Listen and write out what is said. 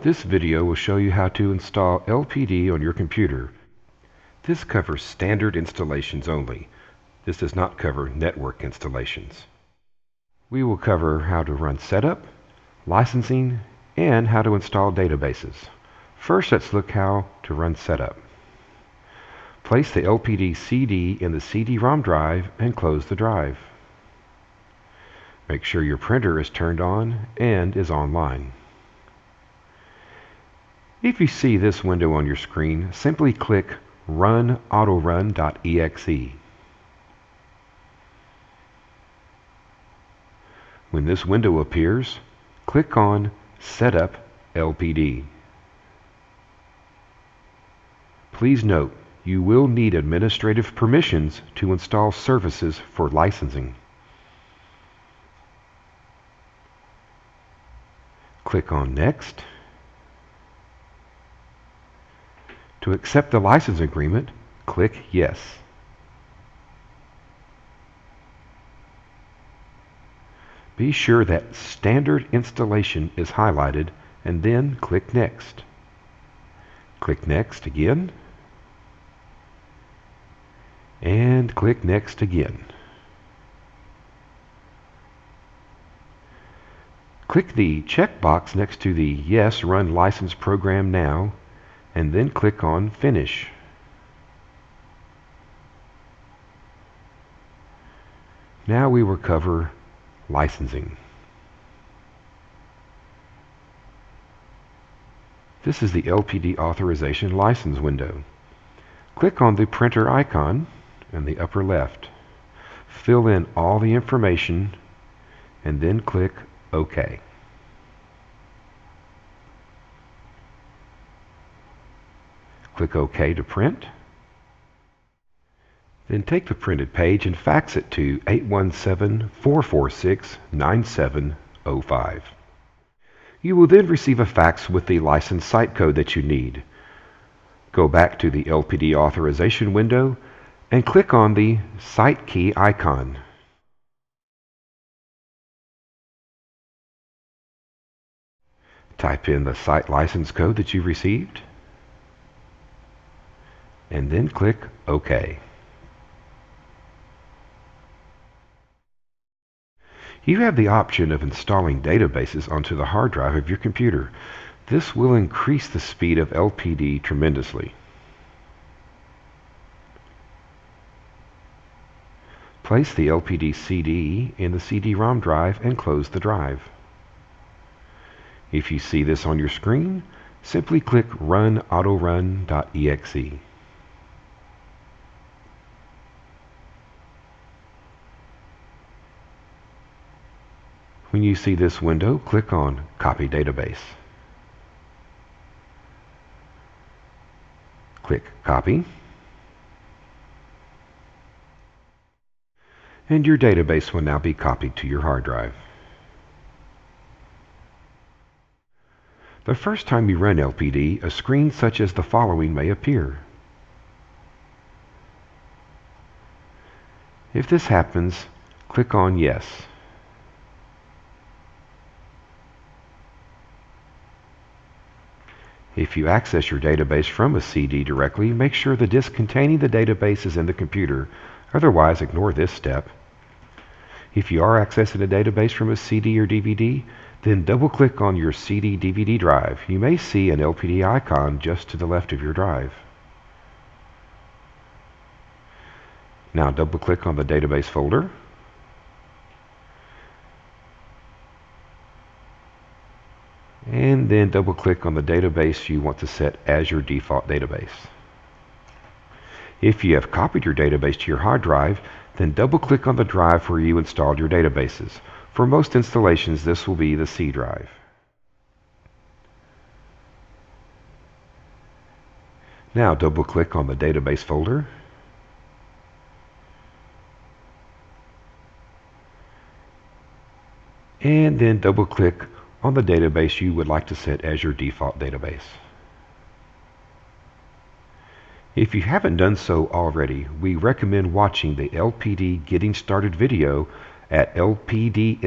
This video will show you how to install LPD on your computer. This covers standard installations only. This does not cover network installations. We will cover how to run setup, licensing, and how to install databases. First, let's look how to run setup. Place the LPD CD in the CD-ROM drive and close the drive. Make sure your printer is turned on and is online. If you see this window on your screen, simply click Run Autorun.exe. When this window appears, click on Setup LPD. Please note, you will need administrative permissions to install services for licensing. Click on Next. To accept the license agreement, click Yes. Be sure that Standard Installation is highlighted and then click Next. Click Next again and click Next again. Click the checkbox next to the Yes, Run License Program Now, and then click on Finish. Now we will cover licensing. This is the LPD Authorization License window. Click on the printer icon in the upper left. Fill in all the information and then click OK. Click OK to print. Then take the printed page and fax it to 817-446-9705. You will then receive a fax with the license site code that you need. Go back to the LPD authorization window and click on the Site Key icon. Type in the site license code that you received and then click OK. You have the option of installing databases onto the hard drive of your computer. This will increase the speed of LPD tremendously. Place the LPD CD in the CD-ROM drive and close the drive. If you see this on your screen, simply click Run Autorun.exe. When you see this window, click on Copy Database. Click Copy. And your database will now be copied to your hard drive. The first time you run LPD, a screen such as the following may appear. If this happens, click on Yes. If you access your database from a CD directly, make sure the disk containing the database is in the computer. Otherwise, ignore this step. If you are accessing a database from a CD or DVD, then double-click on your CD/DVD drive. You may see an LPD icon just to the left of your drive. Now double-click on the database folder. And then double-click on the database you want to set as your default database. If you have copied your database to your hard drive, then double-click on the drive where you installed your databases. For most installations, this will be the C drive. Now double-click on the database folder. And then double-click on the database you would like to set as your default database. If you haven't done so already, we recommend watching the LPD Getting Started video at lpdinfo.com.